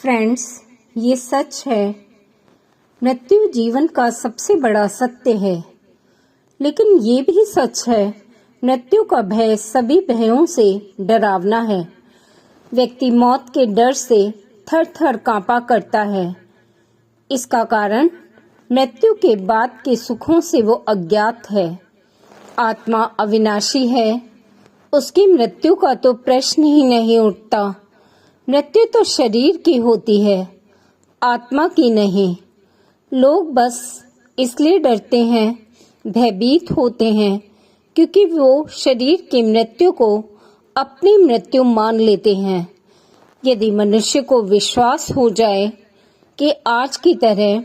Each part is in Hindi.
फ्रेंड्स, ये सच है, मृत्यु जीवन का सबसे बड़ा सत्य है। लेकिन ये भी सच है, मृत्यु का भय सभी भयों से डरावना है। व्यक्ति मौत के डर से थर थर कांपा करता है। इसका कारण मृत्यु के बाद के सुखों से वो अज्ञात है। आत्मा अविनाशी है, उसकी मृत्यु का तो प्रश्न ही नहीं उठता। मृत्यु तो शरीर की होती है, आत्मा की नहीं। लोग बस इसलिए डरते हैं, भयभीत होते हैं, क्योंकि वो शरीर की मृत्यु को अपनी मृत्यु मान लेते हैं। यदि मनुष्य को विश्वास हो जाए कि आज की तरह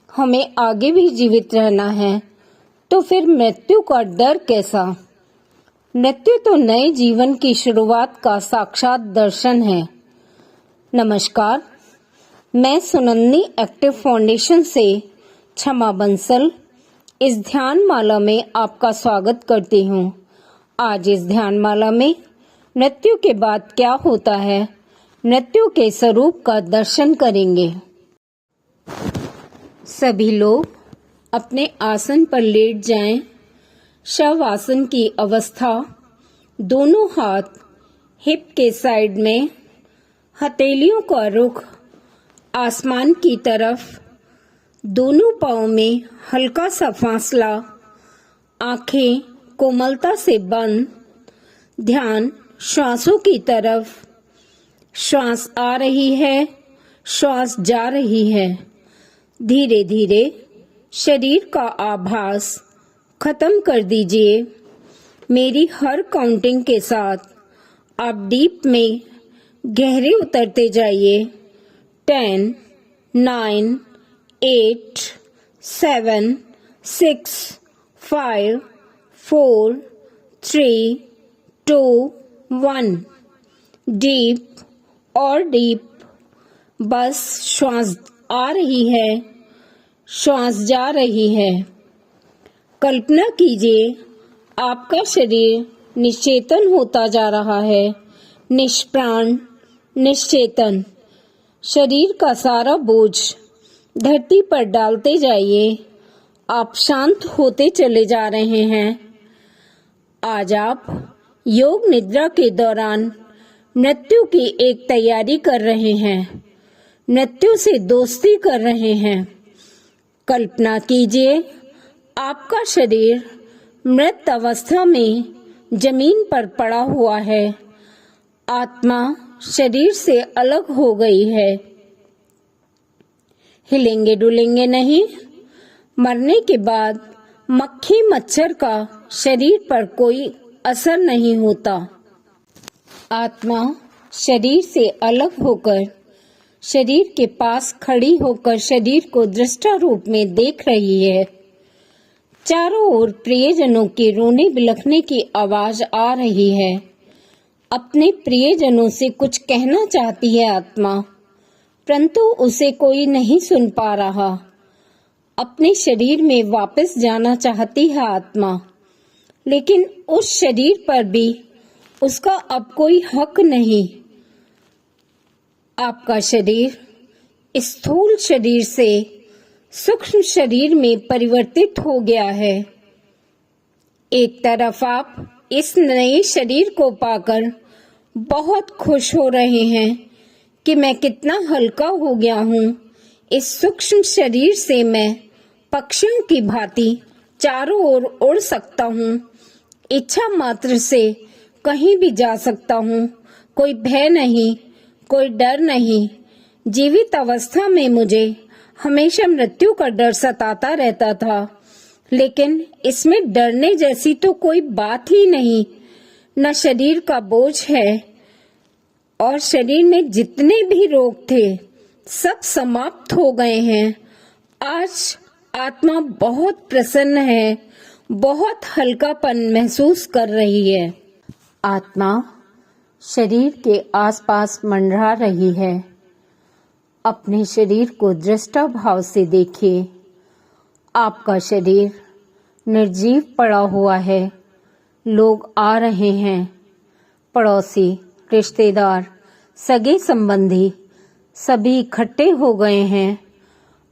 हमें आगे भी जीवित रहना है, तो फिर मृत्यु का डर कैसा। मृत्यु तो नए जीवन की शुरुआत का साक्षात दर्शन है। नमस्कार, मैं सुनंदी एक्टिव फाउंडेशन से क्षमा बंसल इस ध्यान माला में आपका स्वागत करती हूँ। आज इस ध्यान माला में मृत्यु के बाद क्या होता है, मृत्यु के स्वरूप का दर्शन करेंगे। सभी लोग अपने आसन पर लेट जाएं। शव आसन की अवस्था, दोनों हाथ हिप के साइड में, हथेलियों का रुख आसमान की तरफ, दोनों पांव में हल्का सा फासला, आंखें कोमलता से बंद, ध्यान श्वासों की तरफ। श्वास आ रही है, श्वास जा रही है। धीरे धीरे शरीर का आभास खत्म कर दीजिए। मेरी हर काउंटिंग के साथ आप डीप में गहरे उतरते जाइए। 10, 9, 8, 7, 6, 5, 4, 3, 2, 1। डीप और डीप। बस श्वास आ रही है, श्वास जा रही है। कल्पना कीजिए, आपका शरीर निश्चेतन होता जा रहा है, निष्प्राण, निश्चेतन। शरीर का सारा बोझ धरती पर डालते जाइए। आप शांत होते चले जा रहे हैं। आज आप योग निद्रा के दौरान मृत्यु की एक तैयारी कर रहे हैं, मृत्यु से दोस्ती कर रहे हैं। कल्पना कीजिए, आपका शरीर मृत अवस्था में जमीन पर पड़ा हुआ है। आत्मा शरीर से अलग हो गई है। हिलेंगे डुलेंगे नहीं। मरने के बाद मक्खी मच्छर का शरीर पर कोई असर नहीं होता। आत्मा शरीर से अलग होकर, शरीर के पास खड़ी होकर शरीर को दृष्टा रूप में देख रही है। चारों ओर प्रियजनों के रोने बिलखने की आवाज आ रही है। अपने प्रियजनों से कुछ कहना चाहती है आत्मा, परंतु उसे कोई नहीं सुन पा रहा। अपने शरीर में वापस जाना चाहती है आत्मा, लेकिन उस शरीर पर भी उसका अब कोई हक नहीं। आपका शरीर स्थूल शरीर से सूक्ष्म शरीर में परिवर्तित हो गया है। एक तरफ आप इस नए शरीर को पाकर बहुत खुश हो रहे हैं कि मैं कितना हल्का हो गया हूँ। इस सूक्ष्म शरीर से मैं पक्षियों की भांति चारों ओर उड़ सकता हूँ। इच्छा मात्र से कहीं भी जा सकता हूँ। कोई भय नहीं, कोई डर नहीं। जीवित अवस्था में मुझे हमेशा मृत्यु का डर सताता रहता था, लेकिन इसमें डरने जैसी तो कोई बात ही नहीं। न शरीर का बोझ है, और शरीर में जितने भी रोग थे सब समाप्त हो गए हैं। आज आत्मा बहुत प्रसन्न है, बहुत हल्कापन महसूस कर रही है। आत्मा शरीर के आसपास मंडरा रही है। अपने शरीर को दृष्टा भाव से देखिए। आपका शरीर निर्जीव पड़ा हुआ है। लोग आ रहे हैं, पड़ोसी, रिश्तेदार, सगे संबंधी सभी इकट्ठे हो गए हैं।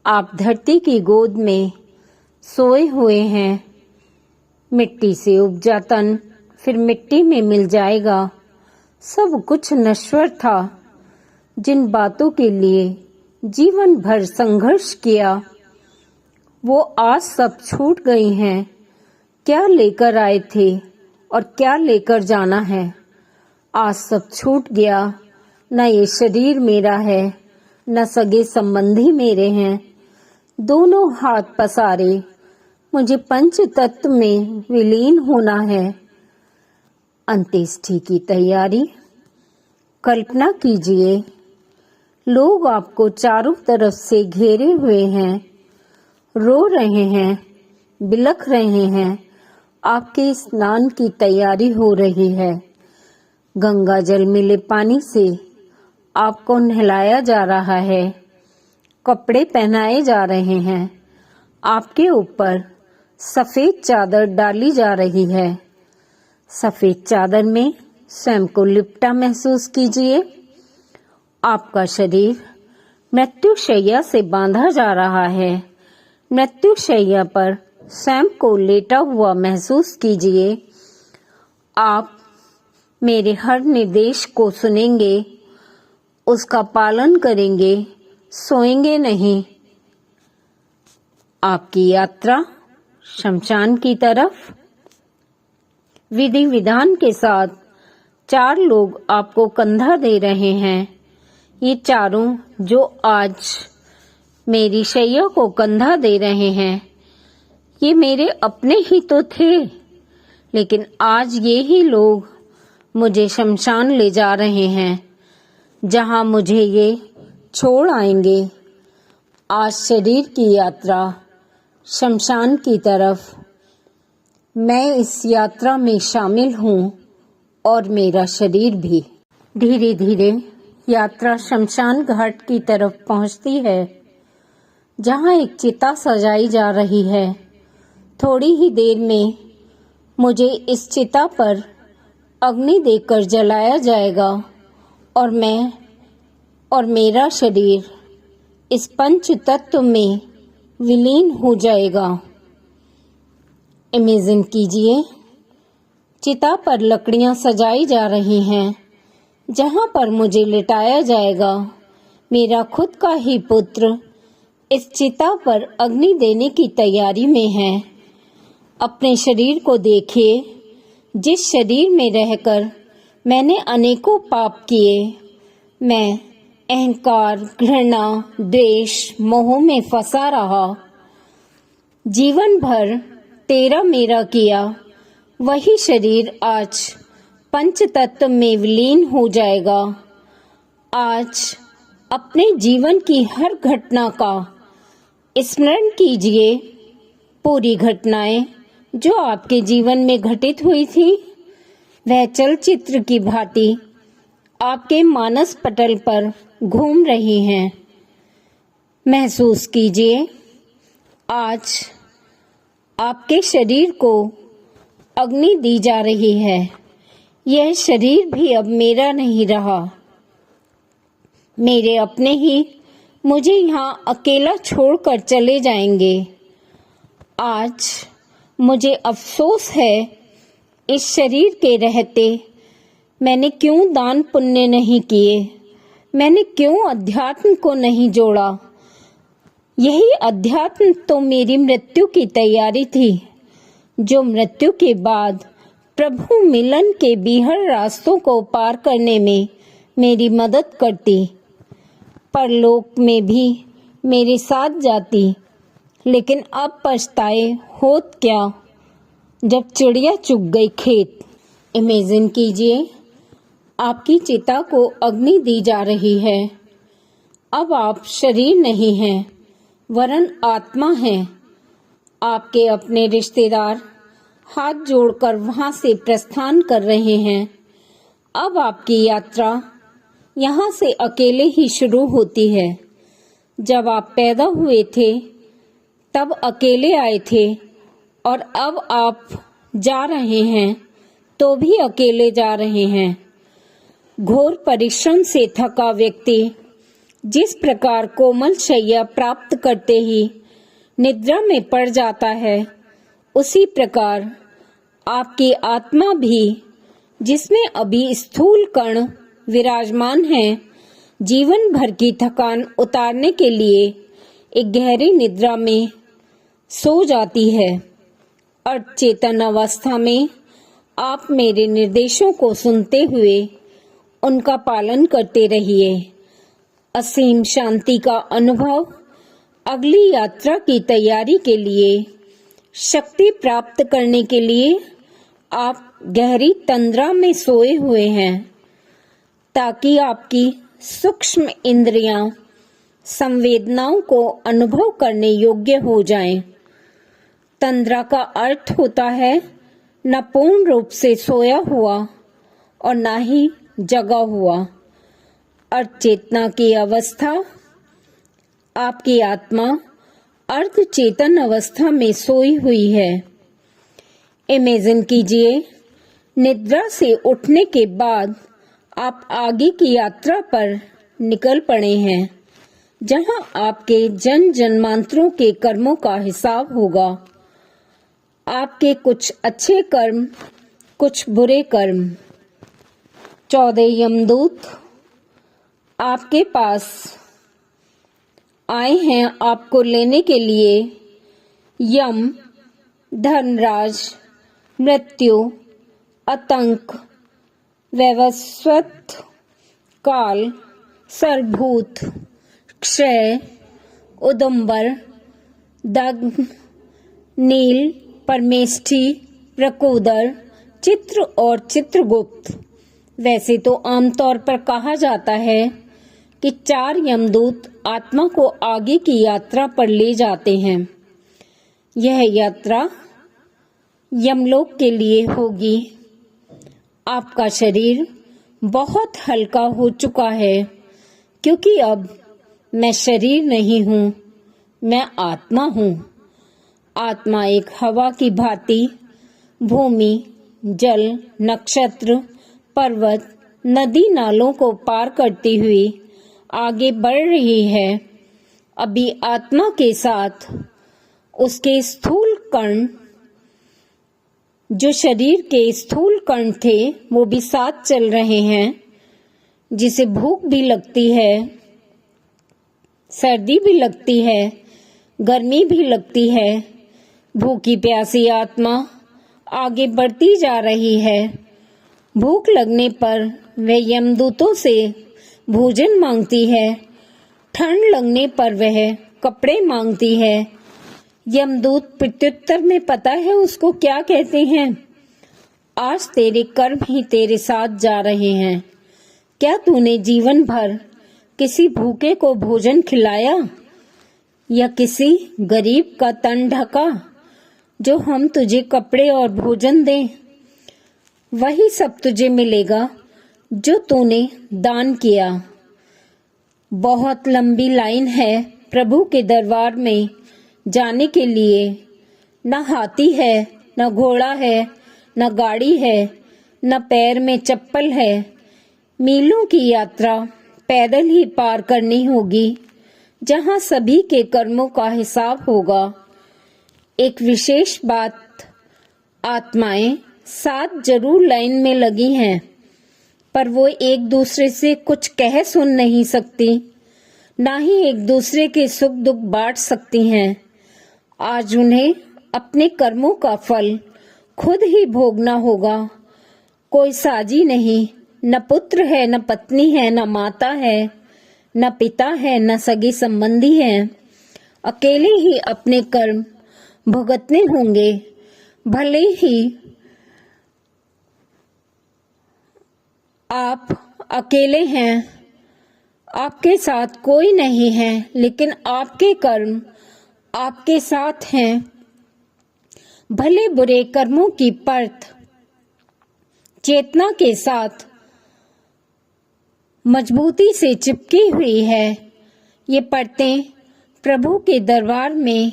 आप धरती की गोद में सोए हुए हैं। मिट्टी से उपजा तन फिर मिट्टी में मिल जाएगा। सब कुछ नश्वर था। जिन बातों के लिए जीवन भर संघर्ष किया वो आज सब छूट गई हैं। क्या लेकर आए थे और क्या लेकर जाना है, आज सब छूट गया। न ये शरीर मेरा है, न सगे संबंधी मेरे हैं। दोनों हाथ पसारे मुझे पंच तत्व में विलीन होना है। अंत्येष्टि की तैयारी। कल्पना कीजिए, लोग आपको चारों तरफ से घेरे हुए हैं, रो रहे हैं, बिलख रहे हैं। आपके स्नान की तैयारी हो रही है। गंगा जल मिले पानी से आपको नहलाया जा रहा है, कपड़े पहनाए जा रहे हैं, आपके ऊपर सफेद चादर डाली जा रही है। सफेद चादर में स्वयं को लिपटा महसूस कीजिए। आपका शरीर मृत्युशैया से बांधा जा रहा है। मृत्युशैया पर स्वयं को लेटा हुआ महसूस कीजिए। आप मेरे हर निर्देश को सुनेंगे, उसका पालन करेंगे, सोएंगे नहीं। आपकी यात्रा शमशान की तरफ। विधि विधान के साथ 4 लोग आपको कंधा दे रहे हैं। ये चारों जो आज मेरी शैया को कंधा दे रहे हैं, ये मेरे अपने ही तो थे, लेकिन आज ये ही लोग मुझे शमशान ले जा रहे हैं, जहां मुझे ये छोड़ आएंगे। आज शरीर की यात्रा शमशान की तरफ। मैं इस यात्रा में शामिल हूँ और मेरा शरीर भी। धीरे धीरे यात्रा शमशान घाट की तरफ पहुँचती है, जहाँ एक चिता सजाई जा रही है। थोड़ी ही देर में मुझे इस चिता पर अग्नि देकर जलाया जाएगा और मैं और मेरा शरीर इस पंच तत्व में विलीन हो जाएगा। इमेजिन कीजिए, चिता पर लकड़ियां सजाई जा रही हैं, जहां पर मुझे लिटाया जाएगा। मेरा खुद का ही पुत्र इस चिता पर अग्नि देने की तैयारी में है। अपने शरीर को देखिए, जिस शरीर में रहकर मैंने अनेकों पाप किए। मैं अहंकार, घृणा, द्वेष, मोह में फंसा रहा। जीवन भर तेरा मेरा किया। वही शरीर आज पंच तत्व में विलीन हो जाएगा। आज अपने जीवन की हर घटना का स्मरण कीजिए। पूरी घटनाएं जो आपके जीवन में घटित हुई थी, वह चलचित्र की भांति आपके मानस पटल पर घूम रही हैं। महसूस कीजिए, आज आपके शरीर को अग्नि दी जा रही है। यह शरीर भी अब मेरा नहीं रहा। मेरे अपने ही मुझे यहाँ अकेला छोड़कर चले जाएंगे। आज मुझे अफसोस है, इस शरीर के रहते मैंने क्यों दान पुण्य नहीं किए, मैंने क्यों अध्यात्म को नहीं जोड़ा। यही अध्यात्म तो मेरी मृत्यु की तैयारी थी, जो मृत्यु के बाद प्रभु मिलन के बीहड़ रास्तों को पार करने में मेरी मदद करती, परलोक में भी मेरे साथ जाती। लेकिन अब पछताए होत क्या, जब चिड़िया चुग गई खेत। इमेजिन कीजिए, आपकी चिता को अग्नि दी जा रही है। अब आप शरीर नहीं हैं, वरन आत्मा हैं। आपके अपने रिश्तेदार हाथ जोड़कर वहां से प्रस्थान कर रहे हैं। अब आपकी यात्रा यहाँ से अकेले ही शुरू होती है। जब आप पैदा हुए थे तब अकेले आए थे, और अब आप जा रहे हैं तो भी अकेले जा रहे हैं। घोर परिश्रम से थका व्यक्ति जिस प्रकार कोमल शैया प्राप्त करते ही निद्रा में पड़ जाता है, उसी प्रकार आपकी आत्मा भी, जिसमें अभी स्थूल कण विराजमान हैं, जीवन भर की थकान उतारने के लिए एक गहरी निद्रा में सो जाती है। अर्ध चेतन अवस्था में आप मेरे निर्देशों को सुनते हुए उनका पालन करते रहिए। असीम शांति का अनुभव अगली यात्रा की तैयारी के लिए, शक्ति प्राप्त करने के लिए आप गहरी तंद्रा में सोए हुए हैं, ताकि आपकी सूक्ष्म इंद्रियां संवेदनाओं को अनुभव करने योग्य हो जाएं। तंद्रा का अर्थ होता है न पूर्ण रूप से सोया हुआ और न ही जगा हुआ। अर्ध चेतना की अवस्था, आपकी आत्मा अर्ध चेतन अवस्था में सोई हुई है। इमेजिन कीजिए, निद्रा से उठने के बाद आप आगे की यात्रा पर निकल पड़े हैं, जहां आपके जन्म जन्मांतरों के कर्मों का हिसाब होगा। आपके कुछ अच्छे कर्म, कुछ बुरे कर्म। 14 यमदूत आपके पास आए हैं आपको लेने के लिए। यम, धर्मराज, मृत्यु, आतंक, वैवस्वत, काल, सरभूत, क्षय, उदुम्बर, दग्न, नील, परमेष्ठी, प्रकोदर, चित्र और चित्रगुप्त। वैसे तो आमतौर पर कहा जाता है कि 4 यमदूत आत्मा को आगे की यात्रा पर ले जाते हैं। यह यात्रा यमलोक के लिए होगी। आपका शरीर बहुत हल्का हो चुका है, क्योंकि अब मैं शरीर नहीं हूँ, मैं आत्मा हूँ। आत्मा एक हवा की भांति भूमि, जल, नक्षत्र, पर्वत, नदी नालों को पार करती हुई आगे बढ़ रही है। अभी आत्मा के साथ उसके स्थूल कण, जो शरीर के स्थूल कण थे, वो भी साथ चल रहे हैं। जिसे भूख भी लगती है, सर्दी भी लगती है, गर्मी भी लगती है। भूखी प्यासी आत्मा आगे बढ़ती जा रही है। भूख लगने पर वह यमदूतों से भोजन मांगती है। ठंड लगने पर वह कपड़े मांगती है। यमदूत प्रत्युत्तर में पता है उसको क्या कहते हैं? आज तेरे कर्म ही तेरे साथ जा रहे हैं। क्या तूने जीवन भर किसी भूखे को भोजन खिलाया या किसी गरीब का तन ढका, जो हम तुझे कपड़े और भोजन दें? वही सब तुझे मिलेगा जो तूने दान किया। बहुत लंबी लाइन है प्रभु के दरबार में जाने के लिए। न हाथी है, न घोड़ा है, न गाड़ी है, न पैर में चप्पल है। मीलों की यात्रा पैदल ही पार करनी होगी, जहां सभी के कर्मों का हिसाब होगा। एक विशेष बात, आत्माएं साथ जरूर लाइन में लगी हैं, पर वो एक दूसरे से कुछ कह सुन नहीं सकती, ना ही एक दूसरे के सुख दुख बांट सकती हैं। आज उन्हें अपने कर्मों का फल खुद ही भोगना होगा। कोई साजी नहीं, न पुत्र है, न पत्नी है, न माता है, न पिता है, न सगे संबंधी हैं। अकेले ही अपने कर्म भुगतने होंगे। भले ही आप अकेले हैं, आपके साथ कोई नहीं है, लेकिन आपके कर्म आपके साथ हैं। भले बुरे कर्मों की परत चेतना के साथ मजबूती से चिपकी हुई है। ये परतें प्रभु के दरबार में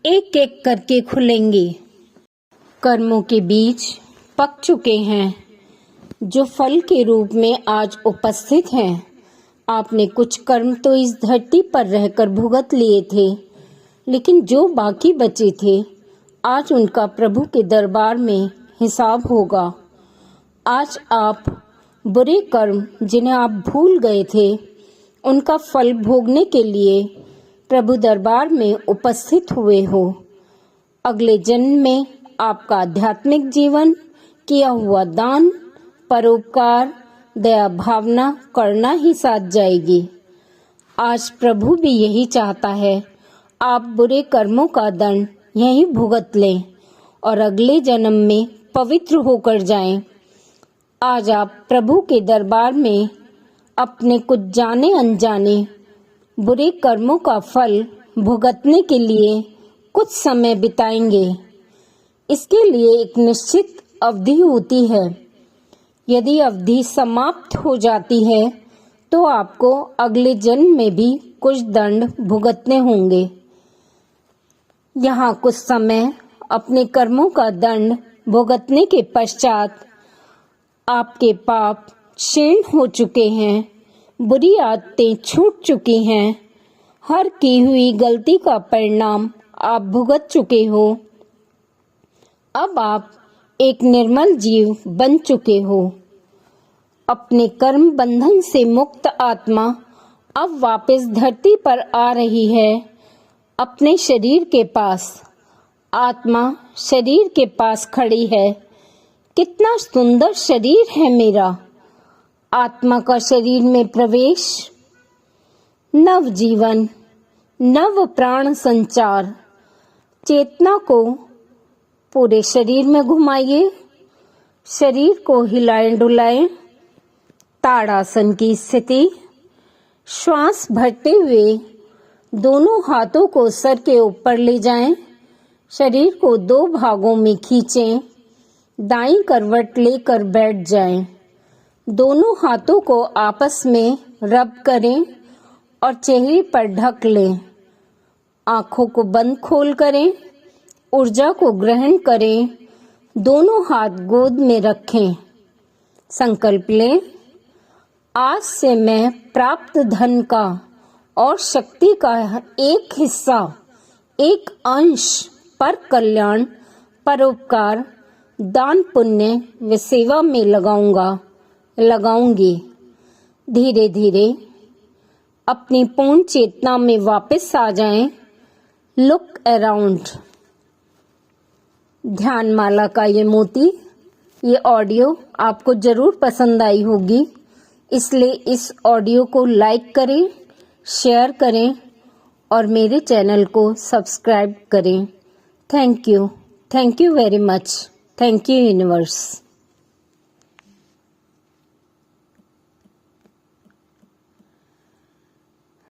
एक एक करके खुलेंगी। कर्मों के बीज पक चुके हैं, जो फल के रूप में आज उपस्थित हैं। आपने कुछ कर्म तो इस धरती पर रहकर भुगत लिए थे, लेकिन जो बाकी बचे थे आज उनका प्रभु के दरबार में हिसाब होगा। आज आप बुरे कर्म जिन्हें आप भूल गए थे उनका फल भोगने के लिए प्रभु दरबार में उपस्थित हुए हो। अगले जन्म में आपका आध्यात्मिक जीवन, किया हुआ दान, परोपकार, दया भावना करना ही साथ जाएगी। आज प्रभु भी यही चाहता है, आप बुरे कर्मों का दंड यहीं भुगत लें और अगले जन्म में पवित्र होकर जाएं। आज आप प्रभु के दरबार में अपने कुछ जाने अनजाने बुरे कर्मों का फल भुगतने के लिए कुछ समय बिताएंगे। इसके लिए एक निश्चित अवधि होती है। यदि अवधि समाप्त हो जाती है तो आपको अगले जन्म में भी कुछ दंड भुगतने होंगे। यहाँ कुछ समय अपने कर्मों का दंड भुगतने के पश्चात आपके पाप क्षीण हो चुके हैं, बुरी आदतें छूट चुकी हैं, हर की हुई गलती का परिणाम आप भुगत चुके हो। अब आप एक निर्मल जीव बन चुके हो। अपने कर्म बंधन से मुक्त आत्मा अब वापस धरती पर आ रही है, अपने शरीर के पास। आत्मा शरीर के पास खड़ी है। कितना सुंदर शरीर है मेरा। आत्मा का शरीर में प्रवेश, नव जीवन, नव प्राण संचार। चेतना को पूरे शरीर में घुमाइए, शरीर को हिलाएं डुलाएं। ताड़ासन की स्थिति। श्वास भरते हुए दोनों हाथों को सर के ऊपर ले जाएं। शरीर को 2 भागों में खींचें। दाईं करवट लेकर बैठ जाएं। दोनों हाथों को आपस में रब करें और चेहरे पर ढक लें। आंखों को बंद खोल करें। ऊर्जा को ग्रहण करें। दोनों हाथ गोद में रखें। संकल्प लें, आज से मैं प्राप्त धन का और शक्ति का एक हिस्सा, एक अंश पर कल्याण, परोपकार, दान पुण्य व सेवा में लगाऊंगी। धीरे धीरे अपनी पूर्ण चेतना में वापस आ जाएं। Look around. ध्यान माला का ये मोती, ये ऑडियो आपको जरूर पसंद आई होगी, इसलिए इस ऑडियो को लाइक करें, शेयर करें और मेरे चैनल को सब्सक्राइब करें। Thank you very much. Thank you universe.